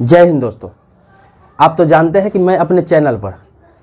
जय हिंद दोस्तों। आप तो जानते हैं कि मैं अपने चैनल पर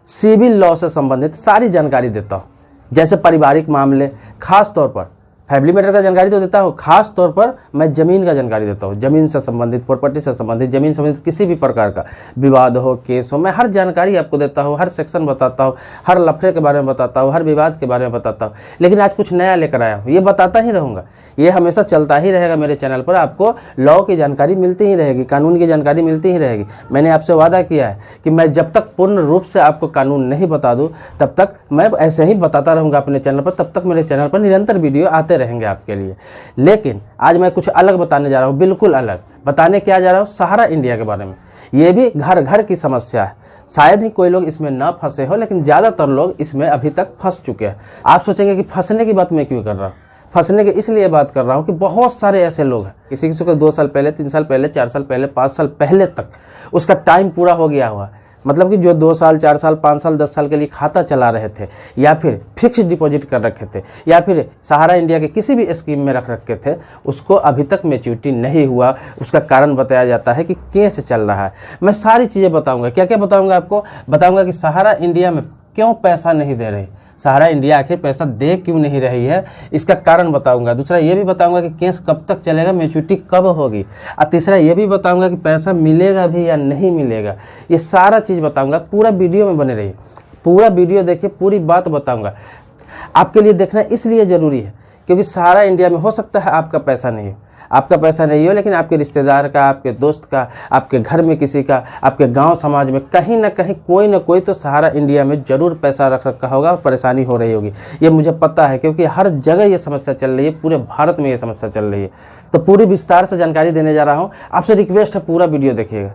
सिविल लॉ से संबंधित सारी जानकारी देता हूं, जैसे पारिवारिक मामले, खास तौर पर फैमिली मैटर का जानकारी तो देता हूं, खास तौर पर मैं जमीन का जानकारी देता हूं। जमीन से संबंधित, प्रॉपर्टी से संबंधित, जमीन संबंधित किसी भी प्रकार का विवाद हो, केस हो, मैं हर जानकारी आपको देता हूं, हर सेक्शन बताता हूं, हर लफड़े के बारे में बताता हूं, हर विवाद के बारे में बताता हूं। लेकिन आज कुछ नया लेकर आया हूं, ये बताता ही रहूंगा, ये हमेशा चलता ही रहेगा। मेरे चैनल पर आपको लॉ की जानकारी मिलती ही रहेगी, कानून की जानकारी मिलती ही रहेगी। मैंने आपसे वादा किया है कि मैं जब तक पूर्ण रूप से आपको कानून नहीं बता दूं, तब तक मैं ऐसे ही बताता रहूंगा अपने चैनल पर। तब तक मेरे चैनल पर निरंतर वीडियो आते रहेंगे आपके लिए। लेकिन आज मैं कुछ अलग बताने जा रहा हूं, बिल्कुल अलग। बताने क्या जा रहा हूं? सहारा इंडिया के बारे में। ये भी घर घर की समस्या है। शायद ही कोई लोग इसमें ना फंसे हो, लेकिन ज्यादातर लोग इसमें अभी तक फंस चुके हैं। आप सोचेंगे कि फंसने की बात मैं क्यों कर रहा हूं? फंसने की इसलिए बात कर रहा हूं कि बहुत सारे ऐसे लोग हैं, किसी को 2 साल पहले, 3 साल पहले, 4 साल पहले, 5 साल पहले तक उसका टाइम पूरा हो गया हुआ। मतलब कि जो 2 साल, 4 साल, 5 साल, 10 साल के लिए खाता चला रहे थे, या फिर फिक्स डिपॉजिट कर रखे थे, या फिर सहारा इंडिया के किसी भी स्कीम में रख रखे थे, उसको अभी तक मैच्योरिटी नहीं हुआ। उसका कारण बताया जाता है कि केस चल रहा है। मैं सारी चीजें बताऊंगा। क्या क्या बताऊंगा आपको? बताऊंगा कि सहारा इंडिया में क्यों पैसा नहीं दे रही, सहारा इंडिया आखिर पैसा दे क्यों नहीं रही है, इसका कारण बताऊंगा। दूसरा ये भी बताऊंगा कि केस कब तक चलेगा, मैच्योरिटी कब होगी। और तीसरा ये भी बताऊंगा कि पैसा मिलेगा भी या नहीं मिलेगा। ये सारा चीज बताऊंगा। पूरा वीडियो में बने रहिए, पूरा वीडियो देखिए, पूरी बात बताऊंगा। आपके लिए देखना इसलिए जरूरी है क्योंकि सहारा इंडिया में हो सकता है आपका पैसा नहीं हो, आपका पैसा नहीं हो, लेकिन आपके रिश्तेदार का, आपके दोस्त का, आपके घर में किसी का, आपके गांव समाज में कहीं ना कहीं कोई ना कोई तो सहारा इंडिया में जरूर पैसा रख रखा होगा, परेशानी हो रही होगी। ये मुझे पता है क्योंकि हर जगह ये समस्या चल रही है, पूरे भारत में ये समस्या चल रही है। तो पूरी विस्तार से जानकारी देने जा रहा हूँ। आपसे रिक्वेस्ट है पूरा वीडियो देखिएगा,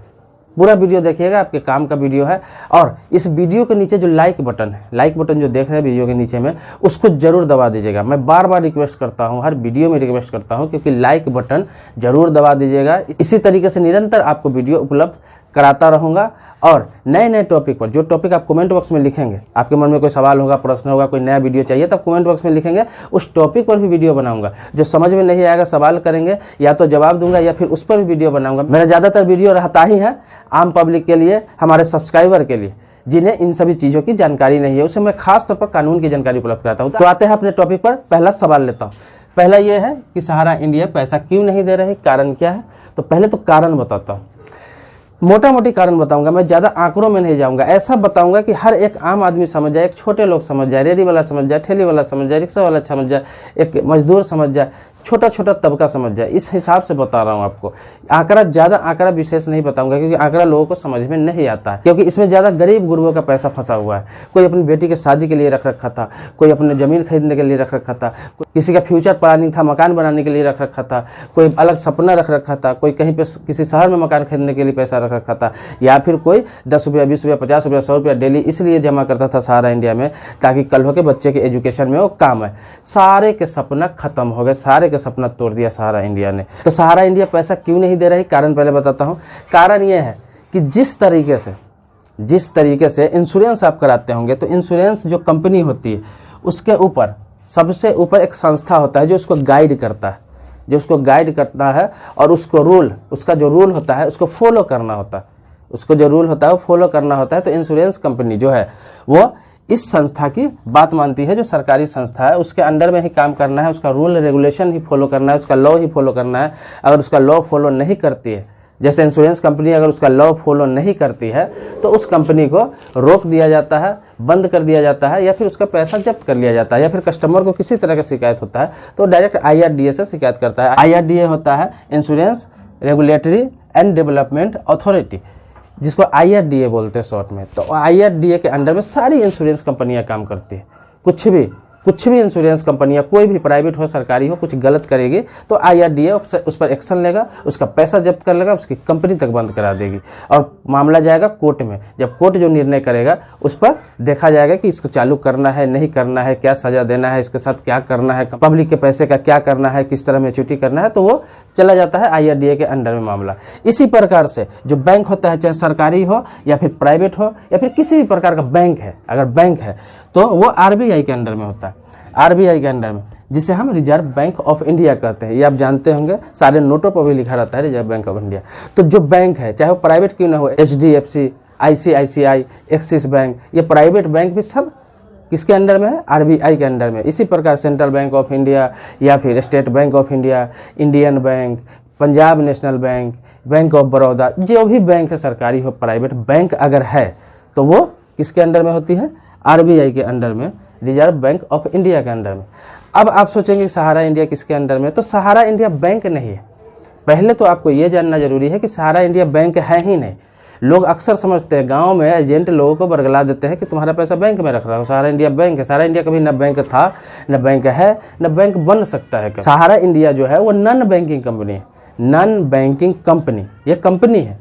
पूरा वीडियो देखिएगा, आपके काम का वीडियो है। और इस वीडियो के नीचे जो लाइक बटन है, लाइक बटन जो देख रहे हैं वीडियो के नीचे में, उसको जरूर दबा दीजिएगा। मैं बार बार रिक्वेस्ट करता हूं, हर वीडियो में रिक्वेस्ट करता हूं, क्योंकि लाइक बटन जरूर दबा दीजिएगा। इसी तरीके से निरंतर आपको वीडियो उपलब्ध कराता रहूंगा। और नए नए टॉपिक पर, जो टॉपिक आप कमेंट बॉक्स में लिखेंगे, आपके मन में कोई सवाल होगा, प्रश्न होगा, कोई नया वीडियो चाहिए, तब कमेंट बॉक्स में लिखेंगे, उस टॉपिक पर भी वीडियो बनाऊंगा। जो समझ में नहीं आएगा, सवाल करेंगे, या तो जवाब दूंगा या फिर उस पर भी वीडियो बनाऊंगा। मेरा ज्यादातर वीडियो रहता ही है आम पब्लिक के लिए, हमारे सब्सक्राइबर के लिए, जिन्हें इन सभी चीजों की जानकारी नहीं है। उसे मैं खास तौर पर कानून की जानकारी उपलब्ध कराता हूँ। तो आते हैं अपने टॉपिक पर। पहला सवाल लेता हूँ। पहला यह है कि सहारा इंडिया पैसा क्यों नहीं दे रही, कारण क्या है? तो पहले तो कारण बताता हूँ, मोटा मोटी कारण बताऊंगा। मैं ज्यादा आंकड़ों में नहीं जाऊंगा। ऐसा बताऊंगा कि हर एक आम आदमी समझ जाए, एक छोटे लोग समझ जाए, रेडी वाला समझ जाए, ठेली वाला समझ जाए, रिक्शा वाला समझ जाए, एक मजदूर समझ जाए, छोटा छोटा तबका समझ जाए। इस हिसाब से बता रहा हूं आपको। आंकड़ा, ज्यादा आंकड़ा विशेष नहीं बताऊंगा, क्योंकि आंकड़ा लोगों को समझ में नहीं आता है, क्योंकि इसमें ज्यादा गरीब गुरबों का पैसा फंसा हुआ है। कोई अपनी बेटी की शादी के लिए रख रखा था, कोई अपने जमीन खरीदने के लिए रख रखा था, किसी का फ्यूचर प्लानिंग था, मकान बनाने के लिए रख रखा था, कोई अलग सपना रख रखा था, कोई कहीं पे किसी शहर में मकान खरीदने के लिए पैसा रख रखा था, या फिर कोई 10 रुपया, 20 रुपया, 50 रुपया, 100 रुपया डेली इसलिए जमा करता था सहारा इंडिया में, ताकि कल हो के बच्चे के एजुकेशन में वो काम है। सारे के सपना खत्म हो गए, सारे के सपना तोड़ दिया सहारा इंडिया ने। तो सहारा इंडिया पैसा क्यों नहीं दे रही, कारण पहले बताता हूं। कारण यह है कि जिस तरीके से इंश्योरेंस आप कराते होंगे, तो इंश्योरेंस जो कंपनी होती है, उसके ऊपर सबसे ऊपर एक संस्था होता है जो उसको गाइड करता है, और उसको रूल, उसका जो रूल होता है उसको फॉलो करना होता है, उसको जो रूल होता है वो फॉलो करना होता है। तो इंश्योरेंस कंपनी जो है वो इस संस्था की बात मानती है, जो सरकारी संस्था है, उसके अंडर में ही काम करना है, उसका रूल रेगुलेशन ही फॉलो करना है, उसका लॉ ही फॉलो करना है। अगर उसका लॉ फॉलो नहीं करती है, जैसे इंश्योरेंस कंपनी अगर उसका लॉ फॉलो नहीं करती है, तो उस कंपनी को रोक दिया जाता है, बंद कर दिया जाता है, या फिर उसका पैसा जब्त कर लिया जाता है। या फिर कस्टमर को किसी तरह का शिकायत होता है तो डायरेक्ट IRDA से शिकायत करता है। IRDA होता है insurance regulatory and development authority, जिसको IRDA बोलते हैं शॉर्ट में। तो IRDA के अंडर में सारी इंश्योरेंस कंपनियां काम करती है। कुछ भी इंश्योरेंस कंपनियां, कोई भी प्राइवेट हो, सरकारी हो, कुछ गलत करेगी तो IRDA उस पर एक्शन लेगा, उसका पैसा जब्त कर लेगा, उसकी कंपनी तक बंद करा देगी, और मामला जाएगा कोर्ट में। जब कोर्ट जो निर्णय करेगा उस पर देखा जाएगा कि इसको चालू करना है, नहीं करना है, क्या सजा देना है, इसके साथ क्या करना है, पब्लिक के पैसे का क्या करना है, किस तरह मैच्योरिटी करना है, तो वो चला जाता है IRDA के अंडर में मामला। इसी प्रकार से जो बैंक होता है, चाहे सरकारी हो या फिर प्राइवेट हो या फिर किसी भी प्रकार का बैंक है, अगर बैंक है तो वो RBI के अंडर में होता है। RBI के अंडर में जिसे हम रिजर्व बैंक ऑफ इंडिया कहते हैं। ये आप जानते होंगे, सारे नोटों पर भी लिखा रहता है रिजर्व बैंक ऑफ इंडिया। तो जो बैंक है, चाहे वो प्राइवेट क्यों ना हो, HDFC, ICICI, एक्सिस बैंक, ये प्राइवेट बैंक भी सब किसके अंडर में है? RBI के अंडर में। इसी प्रकार सेंट्रल बैंक ऑफ इंडिया या फिर state bank of India, Indian bank, Punjab national bank, bank of Baroda, जो भी बैंक है सरकारी हो प्राइवेट बैंक अगर है तो वो किसके अंडर में होती है? RBI के अंडर में, रिजर्व बैंक ऑफ इंडिया के अंडर में। अब आप सोचेंगे सहारा इंडिया किसके अंडर में? तो सहारा इंडिया बैंक नहीं है। पहले तो आपको ये जानना जरूरी है कि सहारा इंडिया बैंक है ही नहीं। लोग अक्सर समझते हैं, गांव में एजेंट लोगों को बरगला देते हैं कि तुम्हारा पैसा बैंक में रख रहा हो, सहारा इंडिया बैंक है। सहारा इंडिया कभी न बैंक था, न बैंक है, न बैंक बन सकता है। सहारा इंडिया जो है वो नॉन बैंकिंग कंपनी है। नॉन बैंकिंग कंपनी, ये कंपनी है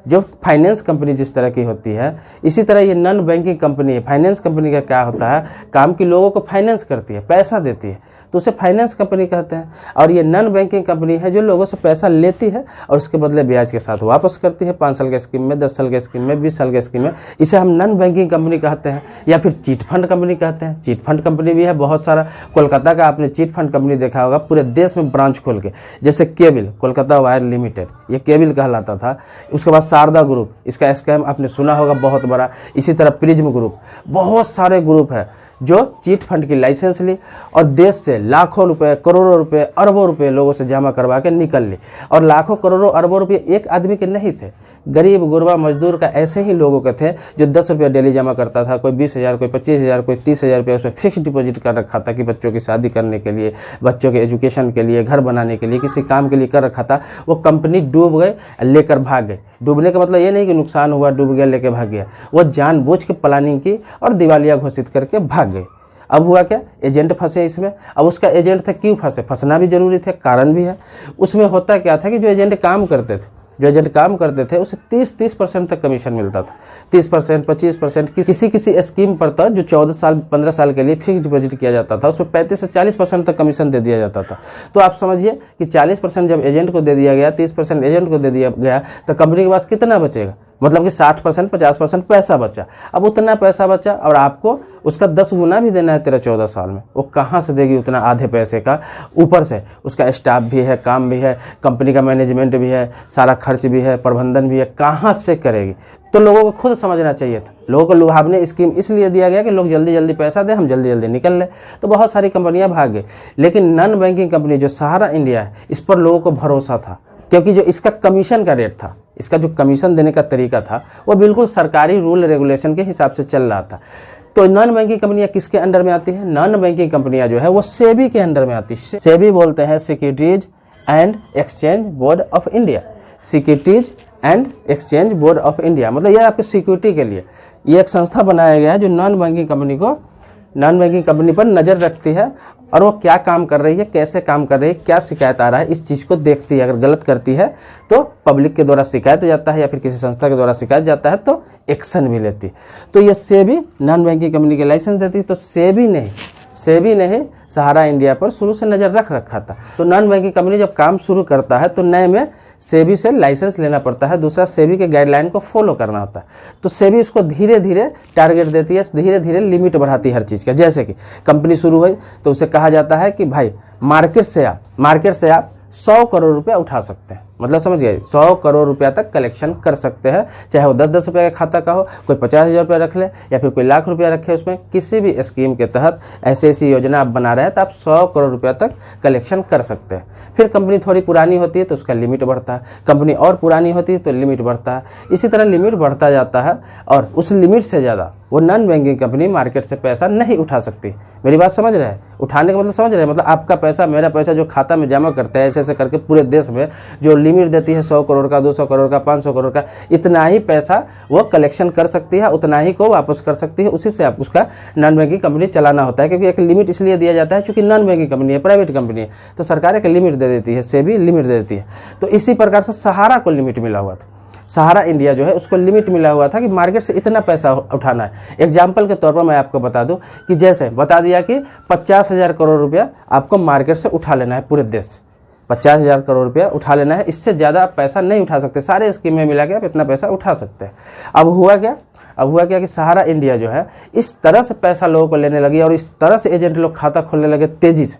जो फाइनेंस कंपनी जिस तरह की होती है, इसी तरह ये नॉन बैंकिंग कंपनी है। फाइनेंस कंपनी का क्या होता है? काम की लोगों को फाइनेंस करती है, पैसा देती है, तो उसे फाइनेंस कंपनी कहते हैं। और ये नॉन बैंकिंग कंपनी है जो लोगों से पैसा लेती है और उसके बदले ब्याज के साथ वापस करती है, 5 साल के स्कीम में, 10 साल के स्कीम में, 20 साल के स्कीम में। इसे हम नॉन बैंकिंग कंपनी कहते हैं या फिर चीट फंड कंपनी कहते हैं। चीट फंड कंपनी भी है बहुत सारा। कोलकाता का आपने चीट फंड कंपनी देखा होगा, पूरे देश में ब्रांच खोल के, जैसे केबिल, कोलकाता वायर लिमिटेड, ये केबिल कहलाता था। उसके बाद शारदा ग्रुप, इसका स्कैम आपने सुना होगा बहुत बड़ा। इसी तरह प्रिज्म ग्रुप, बहुत सारे ग्रुप है जो चीट फंड की लाइसेंस ली और देश से लाखों रुपए, करोड़ों रुपए, अरबों रुपए लोगों से जमा करवा के निकल ली। और लाखों करोड़ों अरबों रुपए एक आदमी के नहीं थे, गरीब गुरबा मजदूर का ऐसे ही लोगों के थे जो 10 रुपया डेली जमा करता था। कोई 20,000, कोई 25,000, कोई 30,000 रुपया उसमें फिक्स डिपॉजिट कर रखा था कि बच्चों की शादी करने के लिए, बच्चों के एजुकेशन के लिए, घर बनाने के लिए, किसी काम के लिए कर रखा था। वो कंपनी डूब गए, लेकर भाग गए। डूबने का मतलब ये नहीं कि नुकसान हुआ, डूब गया लेके भाग गया। वो जानबूझ के प्लानिंग की और दिवालिया घोषित करके भाग गए। अब हुआ क्या? एजेंट फंसे इसमें। अब उसका एजेंट था, क्यों फंसे? फंसना भी जरूरी थे, कारण भी है। उसमें होता क्या था कि जो एजेंट काम करते थे उसे 30% तक कमीशन मिलता था। 30%, 25%, किसी स्कीम पर था जो 14 साल 15 साल के लिए फिक्स डिपॉजिट किया जाता था, उसमें 35 से 40% तक कमीशन दे दिया जाता था। तो आप समझिए कि 40% जब एजेंट को दे दिया गया, 30% एजेंट को दे दिया गया, तो कंपनी के पास कितना बचेगा? मतलब कि 60%, 50% पैसा बचा। अब उतना पैसा बचा और आपको उसका 10 गुना भी देना है 13-14 साल में। वो कहाँ से देगी उतना आधे पैसे का? ऊपर से उसका स्टाफ भी है, काम भी है, कंपनी का मैनेजमेंट भी है, सारा खर्च भी है, प्रबंधन भी है, कहाँ से करेगी? तो लोगों को खुद समझना चाहिए था। लोगों को लुभावने स्कीम इसलिए दिया गया कि लोग जल्दी जल्दी पैसा दें, हम जल्दी जल्दी निकल लें। तो बहुत सारी कंपनियां भाग गई। लेकिन नॉन बैंकिंग कंपनी जो सहारा इंडिया है, इस पर लोगों को भरोसा था, क्योंकि जो इसका कमीशन का रेट था, इसका जो कमीशन देने का तरीका था, वो बिल्कुल सरकारी रूल रेगुलेशन के हिसाब से चल रहा था। तो नॉन बैंकिंग कंपनियां किसके अंडर में आती है? नॉन बैंकिंग कंपनियां जो है वो सेबी के अंडर में आती है। सेबी बोलते हैं securities and exchange board of India. Securities and exchange board of India मतलब ये आपके सिक्योरिटी के लिए ये एक संस्था बनाया गया है जो नॉन बैंकिंग कंपनी पर नजर रखती है और वो क्या काम कर रही है, कैसे काम कर रही है, क्या शिकायत आ रहा है, इस चीज को देखती है। अगर गलत करती है तो पब्लिक के द्वारा शिकायत जाता है या फिर किसी संस्था के द्वारा शिकायत जाता है तो एक्शन भी लेती है। तो ये सेबी नॉन बैंकिंग कंपनी के लाइसेंस देती है। तो सेबी ने सहारा इंडिया पर शुरू से नजर रख रखा था। तो नॉन बैंकिंग कंपनी जब काम शुरू करता है तो नए में सेबी से लाइसेंस लेना पड़ता है, दूसरा सेबी के गाइडलाइन को फॉलो करना होता है। तो सेबी इसको धीरे धीरे टारगेट देती है, धीरे धीरे लिमिट बढ़ाती है हर चीज का। जैसे कि कंपनी शुरू हुई तो उसे कहा जाता है कि भाई मार्केट से आप 100 करोड़ रुपया उठा सकते हैं। मतलब समझ गए, 100 करोड़ रुपया तक कलेक्शन कर सकते हैं, चाहे वो 10-10 रुपये का खाता का हो, कोई 50,000 रुपया रख ले या फिर कोई लाख रुपया रखे उसमें। किसी भी स्कीम के तहत ऐसी योजना आप बना रहे हैं तो आप 100 करोड़ रुपया तक कलेक्शन कर सकते हैं। फिर कंपनी थोड़ी पुरानी होती है तो उसका लिमिट बढ़ता है, कंपनी और पुरानी होती है तो लिमिट बढ़ता है। इसी तरह लिमिट बढ़ता जाता है और उस लिमिट से ज़्यादा वो नॉन बैंकिंग कंपनी मार्केट से पैसा नहीं उठा सकती। मेरी बात समझ रहे हैं? उठाने का मतलब समझ रहे हैं? मतलब आपका पैसा, मेरा पैसा जो खाता में जमा करते हैं ऐसे करके पूरे देश में जो लिमिट देती है 100 करोड़ का, 200 करोड़ का, 500 करोड़ का, इतना ही पैसा वो कलेक्शन कर सकती है, उतना ही को वापस कर सकती है। उसी से आप उसका नॉन बैंकिंग कंपनी चलाना होता है, क्योंकि एक लिमिट इसलिए दिया जाता है क्योंकि नॉन बैंकिंग कंपनी है, प्राइवेट कंपनी है, तो सरकार एक लिमिट दे देती है, सेबी लिमिट दे देती है। तो इसी प्रकार से सहारा को लिमिट मिला हुआ था। सहारा इंडिया जो है उसको लिमिट मिला हुआ था कि मार्केट से इतना पैसा उठाना है। एग्जाम्पल के तौर पर मैं आपको बता दूं कि जैसे बता दिया कि 50,000 करोड़ रुपया आपको मार्केट से उठा लेना है, पूरे देश से 50,000 करोड़ रुपया उठा लेना है, इससे ज़्यादा आप पैसा नहीं उठा सकते। सारे स्कीम में मिला के आप इतना पैसा उठा सकते हैं। अब हुआ क्या कि सहारा इंडिया जो है इस तरह से पैसा लोगों को लेने लगी और इस तरह से एजेंट लोग खाता खोलने लगे तेजी से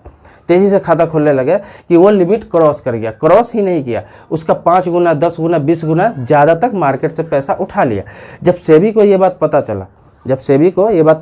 तेजी से खाता खोलने लगे कि वो लिमिट क्रॉस कर गया, क्रॉस ही नहीं किया, उसका 5 गुना 10 गुना 20 गुना ज़्यादा तक मार्केट से पैसा उठा लिया। जब सेबी को ये बात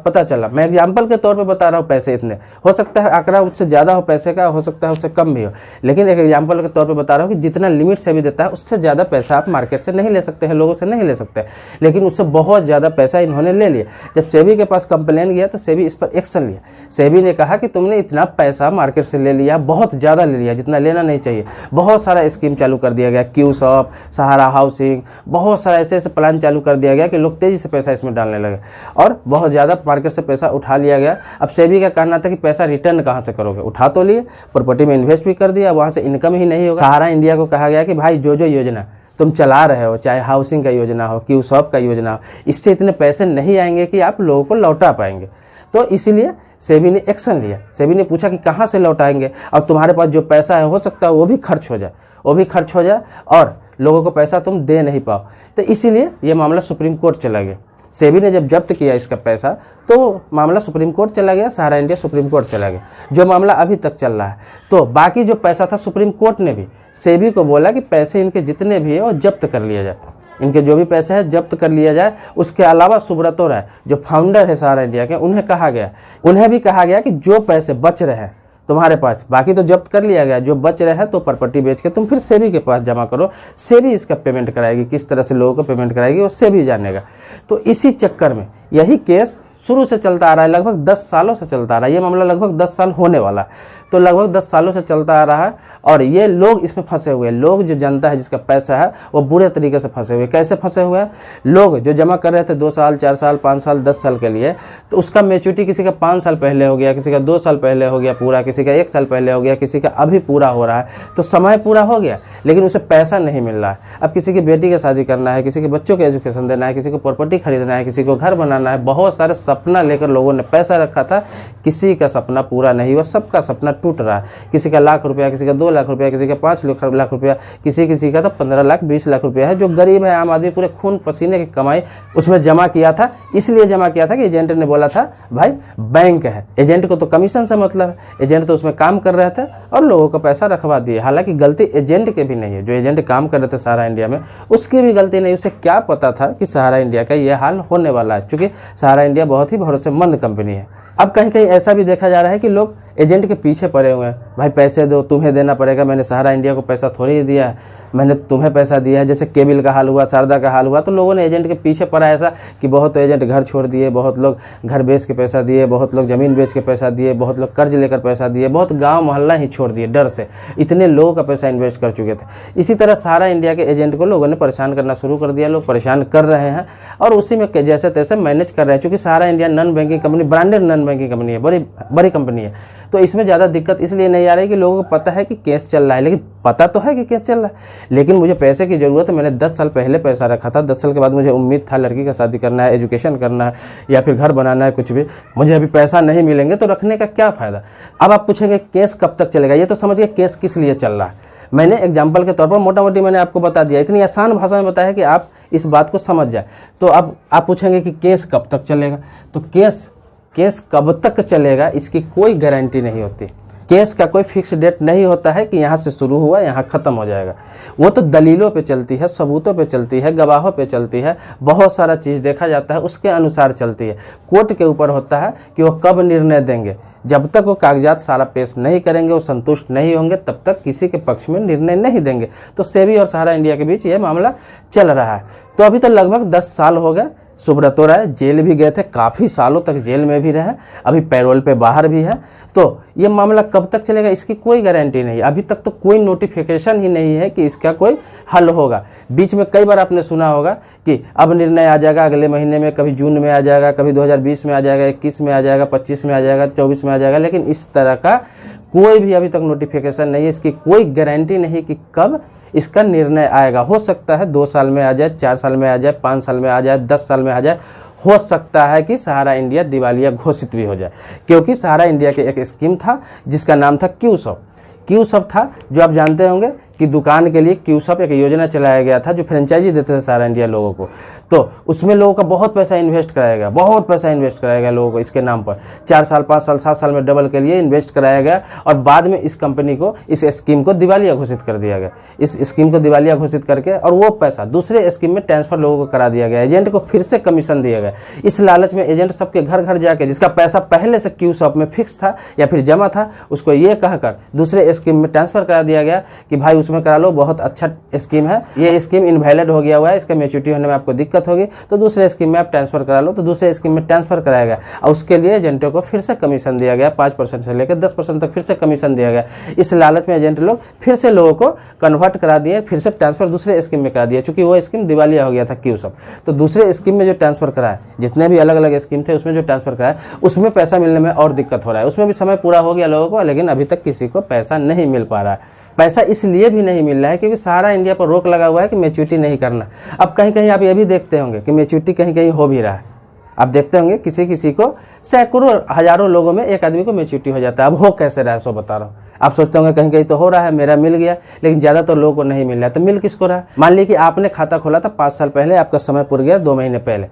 पता चला, मैं एग्जाम्पल के तौर पे बता रहा हूँ, पैसे इतने हो सकता है आंकड़ा उससे ज़्यादा हो पैसे का, हो सकता है उससे कम भी हो, लेकिन एक एग्जाम्पल के तौर पे बता रहा हूँ कि जितना लिमिट सेबी देता है उससे ज़्यादा पैसा आप मार्केट से नहीं ले सकते हैं, लोगों से नहीं ले सकते, लेकिन उससे बहुत ज़्यादा पैसा इन्होंने ले लिया। जब सेबी के पास कंप्लेन गया तो सेबी इस पर एक्शन लिया। सेबी ने कहा कि तुमने इतना पैसा मार्केट से ले लिया, बहुत ज़्यादा ले लिया, जितना लेना नहीं चाहिए। बहुत सारा स्कीम चालू कर दिया गया, क्यूसॉप, सहारा हाउसिंग, बहुत सारा ऐसे ऐसे प्लान चालू कर दिया गया कि लोग तेजी से पैसा इसमें डालने लगे और बहुत ज़्यादा मार्केट से पैसा उठा लिया गया। अब सेबी का कहना था कि पैसा रिटर्न कहाँ से करोगे, उठा तो लिए, प्रॉपर्टी में इन्वेस्ट भी कर दिया, वहाँ से इनकम ही नहीं होगा। सहारा इंडिया को कहा गया कि भाई जो जो योजना तुम चला रहे हो, चाहे हाउसिंग का योजना हो, क्यूसॉप का योजना हो, इससे इतने पैसे नहीं आएंगे कि आप लोगों को लौटा पाएंगे। तो इसीलिए सेबी ने एक्शन लिया। सेबी ने पूछा कि कहाँ से लौटाएंगे, और तुम्हारे पास जो पैसा है हो सकता है वो भी खर्च हो जाए और लोगों को पैसा तुम दे नहीं पाओ। तो इसीलिए ये मामला सुप्रीम कोर्ट चला गया। सेबी ने जब जब्त किया इसका पैसा तो मामला सुप्रीम कोर्ट चला गया, सहारा इंडिया सुप्रीम कोर्ट चला गया, जो मामला अभी तक चल रहा है। तो बाकी जो पैसा था सुप्रीम कोर्ट ने भी सेबी को बोला कि पैसे इनके जितने भी है वो जब्त कर लिया जाए, इनके जो भी पैसे है जब्त कर लिया जाए। उसके अलावा सुब्रतो राय जो फाउंडर है सहारा इंडिया के, उन्हें भी कहा गया कि जो पैसे बच रहे हैं तुम्हारे पास, बाकी तो जब्त कर लिया गया, जो बच रहे हैं तो प्रॉपर्टी बेच के तुम फिर सेबी के पास जमा करो, सेबी इसका पेमेंट कराएगी, किस तरह से लोगों को पेमेंट कराएगी वो सेबी जानेगा। तो इसी चक्कर में यही केस शुरू से चलता आ रहा है, लगभग 10 सालों से चलता आ रहा है। ये मामला लगभग 10 साल होने वाला है, तो लगभग 10 सालों से चलता आ रहा है और ये लोग इसमें फंसे हुए हैं। लोग जो जनता है जिसका पैसा है वो बुरे तरीके से फंसे हुए। कैसे फंसे हुए हैं? लोग जो जमा कर रहे थे 2 साल 4 साल 5 साल 10 साल के लिए, तो उसका मैच्योरिटी किसी का 5 साल पहले हो गया, किसी का 2 साल पहले हो गया पूरा, किसी का 1 साल पहले हो गया, किसी का अभी पूरा हो रहा है। तो समय पूरा हो गया लेकिन उसे पैसा नहीं मिल रहा है। अब किसी की बेटी की शादी करना है, किसी के बच्चों को एजुकेशन देना है, किसी को प्रॉपर्टी खरीदना है, किसी को घर बनाना है, बहुत सारे सपना लेकर लोगों ने पैसा रखा था, किसी का सपना पूरा नहीं हुआ, सबका सपना टूट रहा है। किसी का लाख रुपया, किसी का 2 लाख रुपया, किसी का 5 लाख रुपया, किसी का तो 15 लाख 20 लाख रुपया है। जो गरीब है, आम आदमी, पूरे खून पसीने की कमाई उसमें जमा किया था। इसलिए जमा किया था कि एजेंट ने बोला था भाई बैंक है, एजेंट को तो कमीशन से मतलब है, एजेंट तो उसमें काम कर रहे थे और लोगों का पैसा रखवा दिए। हालांकि गलती एजेंट के भी नहीं है, जो एजेंट काम कर रहे थे सहारा इंडिया में उसकी भी गलती नहीं। उसे क्या पता था कि सहारा इंडिया का यह हाल होने वाला है, क्योंकि सहारा इंडिया बहुत ही भरोसेमंद कंपनी है। अब कहीं कहीं ऐसा भी देखा जा रहा है कि लोग एजेंट के पीछे पड़े हुए हैं, भाई पैसे दो, तुम्हें देना पड़ेगा, मैंने सहारा इंडिया को पैसा थोड़ी ही दिया है, मैंने तुम्हें पैसा दिया है। जैसे केबिल का हाल हुआ, शारदा का हाल हुआ, तो लोगों ने एजेंट के पीछे पड़ा ऐसा कि बहुत एजेंट घर छोड़ दिए, बहुत लोग घर बेच के पैसा दिए, बहुत लोग जमीन बेच के पैसा दिए, बहुत लोग कर्ज लेकर पैसा दिए, बहुत गांव मोहल्ला ही छोड़ दिए डर से, इतने लोगों का पैसा इन्वेस्ट कर चुके थे। इसी तरह सहारा इंडिया के एजेंट को लोगों ने परेशान करना शुरू कर दिया, लोग परेशान कर रहे हैं और उसी में जैसे तैसे मैनेज कर रहे हैं। क्योंकि Sahara India non banking company, branded non banking company है, बड़ी कंपनी है, तो इसमें ज़्यादा दिक्कत इसलिए नहीं आ रही कि लोगों को पता है कि केस चल रहा है, लेकिन पता तो है कि केस चल रहा है, लेकिन मुझे पैसे की ज़रूरत है। मैंने 10 साल पहले पैसा रखा था, 10 साल के बाद मुझे उम्मीद था लड़की का शादी करना है, एजुकेशन करना है या फिर घर बनाना है, कुछ भी, मुझे अभी पैसा नहीं मिलेंगे तो रखने का क्या फ़ायदा। अब आप पूछेंगे केस कब तक चलेगा, ये तो समझिए केस किस लिए चल रहा है। मैंने एग्जाम्पल के तौर पर मोटा मोटी मैंने आपको बता दिया, इतनी आसान भाषा में बताया कि आप इस बात को समझ जाए। तो अब आप पूछेंगे कि केस कब तक चलेगा, तो केस कब तक चलेगा इसकी कोई गारंटी नहीं होती। केस का कोई फिक्स डेट नहीं होता है कि यहाँ से शुरू हुआ यहाँ खत्म हो जाएगा। वो तो दलीलों पे चलती है, सबूतों पे चलती है, गवाहों पे चलती है, बहुत सारा चीज़ देखा जाता है, उसके अनुसार चलती है। कोर्ट के ऊपर होता है कि वो कब निर्णय देंगे। जब तक वो कागजात सारा पेश नहीं करेंगे, वो संतुष्ट नहीं होंगे, तब तक किसी के पक्ष में निर्णय नहीं देंगे। तो सेबी और सहारा इंडिया के बीच ये मामला चल रहा है। तो अभी तो लगभग 10 साल हो गए। सुब्रतो राय जेल भी गए थे, काफ़ी सालों तक जेल में भी रहे, अभी पैरोल पे बाहर भी है। तो ये मामला कब तक चलेगा इसकी कोई गारंटी नहीं। अभी तक तो कोई नोटिफिकेशन ही नहीं है कि इसका कोई हल होगा। बीच में कई बार आपने सुना होगा कि अब निर्णय आ जाएगा अगले महीने में, कभी जून में आ जाएगा, कभी 2020 में आ जाएगा, 21 में आ जाएगा, 25 में आ जाएगा, 24 में आ जाएगा, लेकिन इस तरह का कोई भी अभी तक नोटिफिकेशन नहीं है। इसकी कोई गारंटी नहीं कि कब इसका निर्णय आएगा। हो सकता है 2 साल में आ जाए, 4 साल में आ जाए, 5 साल में आ जाए, 10 साल में आ जाए। हो सकता है कि सहारा इंडिया दिवालिया घोषित भी हो जाए, क्योंकि सहारा इंडिया के एक स्कीम था जिसका नाम था क्यूसॉप था, जो आप जानते होंगे कि दुकान के लिए क्यूसअप एक योजना चलाया गया था जो फ्रेंचाइजी देते थे सारा इंडिया लोगों को। तो उसमें लोगों का बहुत पैसा इन्वेस्ट कराया गया, बहुत पैसा इन्वेस्ट कराया गया लोगों को इसके नाम पर। 4 साल 5 साल 7 साल में डबल के लिए इन्वेस्ट कराया गया और बाद में इस कंपनी को, इस स्कीम को दिवालिया घोषित कर दिया गया। इस स्कीम को दिवालिया घोषित करके और वो पैसा दूसरे स्कीम में ट्रांसफर लोगों को करा दिया गया। एजेंट को फिर से कमीशन दिया गया। इस लालच में एजेंट सबके घर घर जाके जिसका पैसा पहले से क्यूसअप में फिक्स था या फिर जमा था, उसको ये कहकर दूसरे स्कीम में ट्रांसफर करा दिया गया कि भाई उसमें करा लो, बहुत अच्छा स्कीम है, ये स्कीम इनवैलिड हो गया हुआ है, इसका मैच्योरिटी होने में आपको दिक्कत होगी, तो दूसरे स्कीम में आप ट्रांसफर करा लो। तो दूसरे स्कीम में ट्रांसफर कराया गया और उसके लिए एजेंटों को फिर से कमीशन दिया गया। 5% से लेकर 10% तक फिर से कमीशन दिया गया। इस लालच में एजेंट लोग फिर से लोगों को कन्वर्ट करा दिए, फिर से ट्रांसफर दूसरे स्कीम में करा दिया, क्योंकि वो स्कीम दिवालिया हो गया था क्यूसअप। तो दूसरे स्कीम में जो ट्रांसफर कराया, जितने भी अलग अलग स्कीम थे उसमें जो ट्रांसफर कराया, उसमें पैसा मिलने में और दिक्कत हो रहा है। उसमें भी समय पूरा हो गया लोगों को, लेकिन अभी तक किसी को पैसा नहीं मिल पा रहा है। पैसा इसलिए भी नहीं मिल रहा है क्योंकि सारा इंडिया पर रोक लगा हुआ है कि मैच्योरिटी नहीं करना। अब कहीं कहीं आप ये भी देखते होंगे कि मैच्योरिटी कहीं कहीं हो भी रहा है। आप देखते होंगे किसी किसी को, सैकड़ों हजारों लोगों में एक आदमी को मैच्योरिटी हो जाता है। अब हो कैसे रहा है सो बता रहा हूँ। आप सोचते होंगे कहीं कहीं तो हो रहा है, मेरा मिल गया, लेकिन ज्यादातर लोगों को नहीं मिल रहा है। तो मिल किसको रहा है? मान लीजिए कि आपने खाता खोला था 5 साल पहले, आपका समय पूरा गया 2 महीने पहले,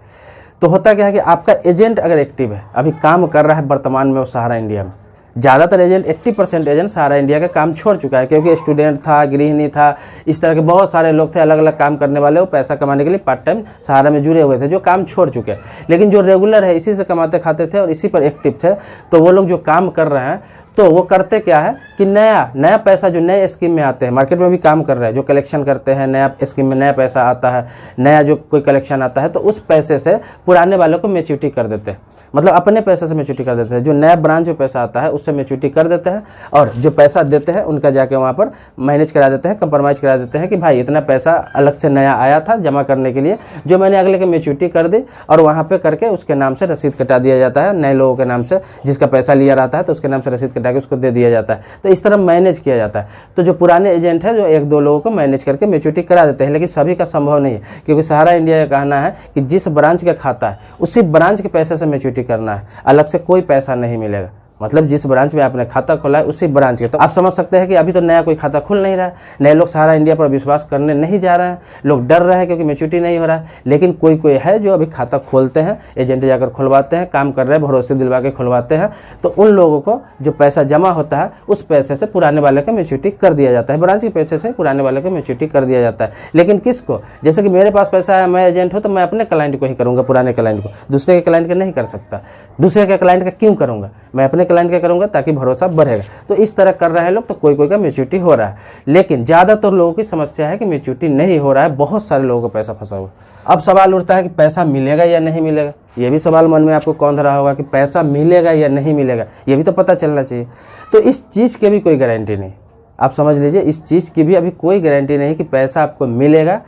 तो होता क्या है कि आपका एजेंट अगर एक्टिव है, अभी काम कर रहा है वर्तमान में वो सहारा इंडिया में, ज़्यादातर एजेंट 80% एजेंट सहारा इंडिया का काम छोड़ चुका है, क्योंकि स्टूडेंट था, गृहिणी था, इस तरह के बहुत सारे लोग थे अलग अलग काम करने वाले, वो पैसा कमाने के लिए पार्ट टाइम सहारा में जुड़े हुए थे, जो काम छोड़ चुके हैं। लेकिन जो रेगुलर है इसी से कमाते खाते थे और इसी पर एक्टिव थे, तो वो लोग जो काम कर रहे हैं तो वो करते क्या है कि नया पैसा जो नए स्कीम में आते हैं, मार्केट में भी काम कर रहे हैं, जो कलेक्शन करते हैं, नया स्कीम में नया पैसा आता है, नया जो कोई कलेक्शन आता है, तो उस पैसे से पुराने वालों को मैच्योरिटी कर देते हैं। मतलब अपने पैसे से मैच्योरिटी कर देते हैं। जो नया ब्रांच में पैसा आता है उससे मैच्योरिटी कर देते हैं और जो पैसा देते हैं उनका जाके वहाँ पर मैनेज करा देते हैं, कंप्रोमाइज करा देते हैं कि भाई इतना पैसा अलग से नया आया था जमा करने के लिए, जो मैंने अगले के मैच्योरिटी कर दी, और वहाँ पे करके उसके नाम से रसीद कटा दिया जाता है। नए लोगों के नाम से जिसका पैसा लिया रहता है तो उसके नाम से रसीद कटा के उसको दे दिया जाता है। तो इस तरह मैनेज किया जाता है। तो जो पुराने एजेंट है जो 1-2 लोगों को मैनेज करके मैच्योरिटी करा देते हैं, लेकिन सभी का संभव नहीं है, क्योंकि सहारा इंडिया का कहना है कि जिस ब्रांच का खाता है उसी ब्रांच के पैसे से मैच्योरिटी करना है, अलग से कोई पैसा नहीं मिलेगा। मतलब जिस ब्रांच में आपने खाता खोला है उसी ब्रांच के। तो आप समझ सकते हैं कि अभी तो नया कोई खाता खुल नहीं रहा है, नए लोग सहारा इंडिया पर विश्वास करने नहीं जा रहे हैं, लोग डर रहे हैं क्योंकि मैच्योरिटी नहीं हो रहा है। लेकिन कोई कोई है जो अभी खाता खोलते हैं, एजेंट जाकर खुलवाते हैं, काम कर रहे हैं, भरोसे दिलवा के खुलवाते हैं। तो उन लोगों को जो पैसा जमा होता है उस पैसे से पुराने वाले को मैच्योरिटी कर दिया जाता है, ब्रांच के पैसे से पुराने वाले को मैच्योरिटी कर दिया जाता है। लेकिन किसको? जैसे कि मेरे पास पैसा है, मैं एजेंट हूँ, तो मैं अपने क्लाइंट को ही करूँगा, पुराने क्लाइंट को, दूसरे के क्लाइंट का नहीं कर सकता। दूसरे के क्लाइंट का क्यों करूँगा? मैं अपने क्लाइंट का करूँगा ताकि भरोसा बढ़ेगा। तो इस तरह कर रहे हैं लोग, तो कोई कोई का मैच्योरिटी हो रहा है। लेकिन ज्यादातर लोगों की समस्या है कि मैच्योरिटी नहीं हो रहा है, बहुत सारे लोगों को पैसा फंसा हुआ। अब सवाल उठता है कि पैसा मिलेगा या नहीं मिलेगा। ये भी सवाल मन में आपको कौन रहा होगा कि पैसा मिलेगा या नहीं मिलेगा, ये भी तो पता चलना चाहिए। तो इस चीज की भी कोई गारंटी नहीं, आप समझ लीजिए, इस चीज की भी अभी कोई गारंटी नहीं कि पैसा आपको मिलेगा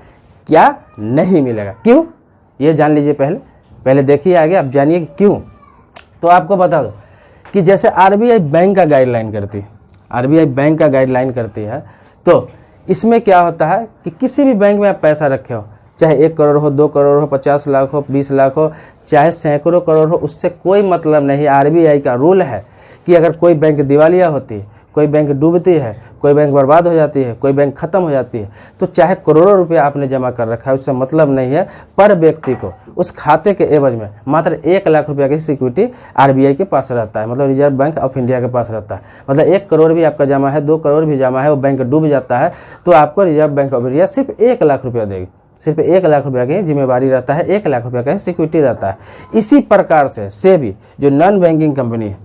क्या नहीं मिलेगा। क्यों? ये जान लीजिए। पहले देखिए आगे, आप जानिए कि क्यों। तो आपको बता दो कि जैसे आरबीआई बैंक का गाइडलाइन करती है, आरबीआई बैंक का गाइडलाइन करती है, तो इसमें क्या होता है कि किसी भी बैंक में आप पैसा रखे हो, चाहे 1 करोड़ हो, 2 करोड़ हो, 50 लाख हो, 20 लाख हो, चाहे सैकड़ों करोड़ हो, उससे कोई मतलब नहीं। आरबीआई का रूल है कि अगर कोई बैंक दिवालिया होती है, कोई बैंक डूबती है, कोई बैंक बर्बाद हो जाती है, कोई बैंक खत्म हो जाती है, तो चाहे करोड़ों रुपया आपने जमा कर रखा है, उससे मतलब नहीं है। पर व्यक्ति को उस खाते के एवज में मात्र 1 लाख रुपया की सिक्योरिटी आरबीआई के पास रहता है, मतलब रिजर्व बैंक ऑफ इंडिया के पास रहता है। मतलब 1 करोड़ भी आपका जमा है, 2 करोड़ भी जमा है, वो बैंक डूब जाता है तो आपको रिजर्व बैंक ऑफ इंडिया सिर्फ 1 लाख रुपया देगी। सिर्फ 1 लाख रुपया की जिम्मेवारी रहता है, 1 लाख रुपया का सिक्योरिटी रहता है। इसी प्रकार से सेबी जो नॉन बैंकिंग कंपनी है,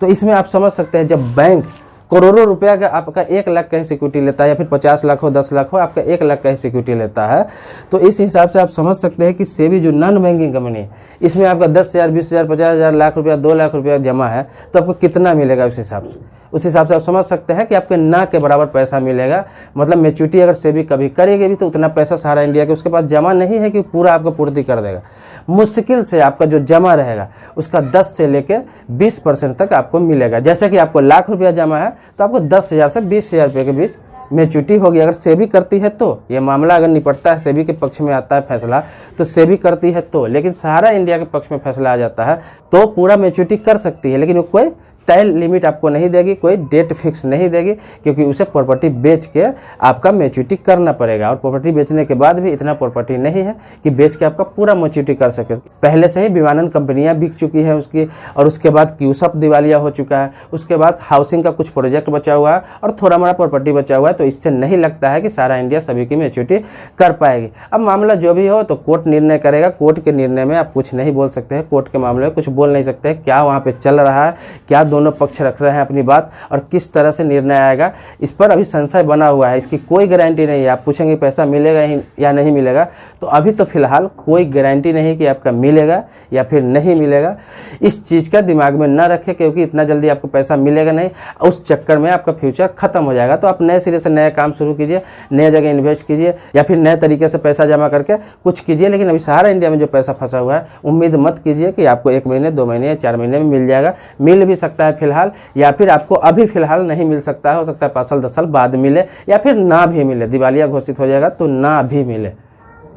तो इसमें आप समझ सकते हैं जब बैंक करोड़ों रुपया का आपका 1 लाख का ही सिक्योरिटी लेता है, या फिर 50 लाख हो, 10 लाख हो, आपका 1 लाख का ही सिक्योरिटी लेता है, तो इस हिसाब से आप समझ सकते हैं कि सेबी जो नॉन बैंकिंग कंपनी है, इसमें आपका 10,000, 20,000, 50,000, लाख रुपया, 2 लाख रुपया जमा है, तो आपको कितना मिलेगा उस हिसाब से? उस हिसाब से आप समझ सकते हैं कि आपके ना के बराबर पैसा मिलेगा। मतलब मैच्योरिटी अगर सेबी कभी करेगी भी तो उतना पैसा सहारा इंडिया के उसके पास जमा नहीं है कि पूरा आपको पूर्ति कर देगा। मुश्किल से आपका जो जमा रहेगा उसका 10 से लेकर 20% तक आपको मिलेगा। जैसे कि आपको लाख रुपया जमा है तो आपको 10,000 से 20,000 रुपये के बीच मैच्योरिटी होगी। अगर सेबी करती है तो ये मामला अगर निपटता है, सेबी के पक्ष में आता है फैसला, तो सेबी करती है तो, लेकिन सहारा इंडिया के पक्ष में फैसला आ जाता है तो पूरा मैच्योरिटी कर सकती है, लेकिन वो कोई तय लिमिट आपको नहीं देगी, कोई डेट फिक्स नहीं देगी, क्योंकि उसे प्रॉपर्टी बेच के आपका मैच्योरिटी करना पड़ेगा। और प्रॉपर्टी बेचने के बाद भी इतना प्रॉपर्टी नहीं है कि बेच के आपका पूरा मैच्योरिटी कर सके। पहले से ही विमानन कंपनियां बिक चुकी है उसकी, और उसके बाद क्यूसअप दिवालिया हो चुका है, उसके बाद हाउसिंग का कुछ प्रोजेक्ट बचा हुआ है और थोड़ा मोड़ा प्रॉपर्टी बचा हुआ है। तो इससे नहीं लगता है कि सारा इंडिया सभी की मैच्योरिटी कर पाएगी। अब मामला जो भी हो तो कोर्ट निर्णय करेगा, कोर्ट के निर्णय में आप कुछ नहीं बोल सकते हैं, कोर्ट के मामले में कुछ बोल नहीं सकते हैं। क्या वहाँ पे चल रहा है, क्या दोनों पक्ष रख रहे हैं अपनी बात और किस तरह से निर्णय आएगा, इस पर अभी संशय बना हुआ है। इसकी कोई गारंटी नहीं है। आप पूछेंगे पैसा मिलेगा या नहीं मिलेगा, तो अभी तो फिलहाल कोई गारंटी नहीं कि आपका मिलेगा या फिर नहीं मिलेगा। इस चीज़ का दिमाग में न रखें, क्योंकि इतना जल्दी आपको पैसा मिलेगा नहीं, उस चक्कर में आपका फ्यूचर खत्म हो जाएगा। तो आप नए सिरे से नया काम शुरू कीजिए, नए जगह इन्वेस्ट कीजिए या फिर नए तरीके से पैसा जमा करके कुछ कीजिए। लेकिन अभी सहारा इंडिया में जो पैसा फंसा हुआ है, उम्मीद मत कीजिए कि आपको 1 महीने 2 महीने या 4 महीने में मिल जाएगा। मिल भी सकता है फिलहाल, या फिर आपको अभी फिलहाल नहीं मिल सकता है, हो सकता है 5 साल 10 साल बाद मिले, या फिर ना भी मिले, दिवालिया घोषित हो जाएगा तो ना भी मिले।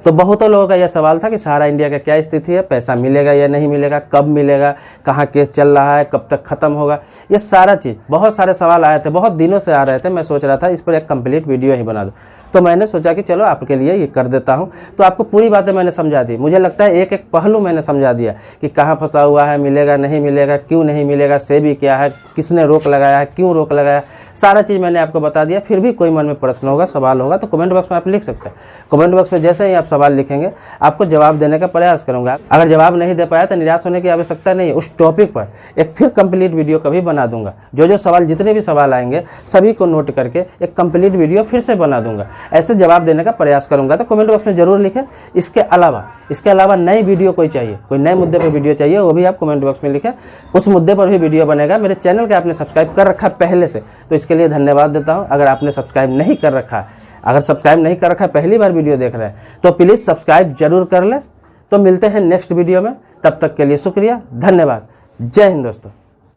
तो बहुतों लोगों का यह सवाल था कि सहारा इंडिया का क्या स्थिति है, पैसा मिलेगा या नहीं मिलेगा, कब मिलेगा, कहाँ केस चल रहा है, कब तक खत्म होगा, ये सारा चीज़ बहुत सारे सवाल आए थे, बहुत दिनों से आ रहे थे। मैं सोच रहा था इस पर एक कंप्लीट वीडियो ही बना दूं, तो मैंने सोचा कि चलो आपके लिए ये कर देता हूं। तो आपको पूरी बातें मैंने समझा दी। मुझे लगता है एक एक पहलू मैंने समझा दिया कि कहाँ फंसा हुआ है, मिलेगा नहीं मिलेगा, क्यों नहीं मिलेगा, सेबी क्या है, किसने रोक लगाया है, क्यों रोक लगाया, सारा चीज़ मैंने आपको बता दिया। फिर भी कोई मन में प्रश्न होगा, सवाल होगा तो कमेंट बॉक्स में आप लिख सकते हैं। कमेंट बॉक्स में जैसे ही आप सवाल लिखेंगे आपको जवाब देने का प्रयास करूंगा। अगर जवाब नहीं दे पाया तो निराश होने की आवश्यकता नहीं है। उस टॉपिक पर एक फिर कंप्लीट वीडियो कभी बना दूंगा। जो सवाल, जितने भी सवाल आएंगे सभी को नोट करके एक कंप्लीट वीडियो फिर से बना दूंगा। ऐसे जवाब देने का प्रयास करूंगा, तो कमेंट बॉक्स में जरूर लिखें। इसके अलावा नई वीडियो कोई चाहिए, कोई नए मुद्दे पर वीडियो चाहिए, वो भी आप कमेंट बॉक्स में लिखें। उस मुद्दे पर भी वीडियो बनेगा। मेरे चैनल का आपने सब्सक्राइब कर रखा पहले से, तो इसके लिए धन्यवाद देता हूं। अगर आपने सब्सक्राइब नहीं कर रखा, पहली बार वीडियो देख रहे हैं, तो प्लीज़ सब्सक्राइब जरूर कर लें। तो मिलते हैं नेक्स्ट वीडियो में, तब तक के लिए शुक्रिया, धन्यवाद, जय हिंद दोस्तों।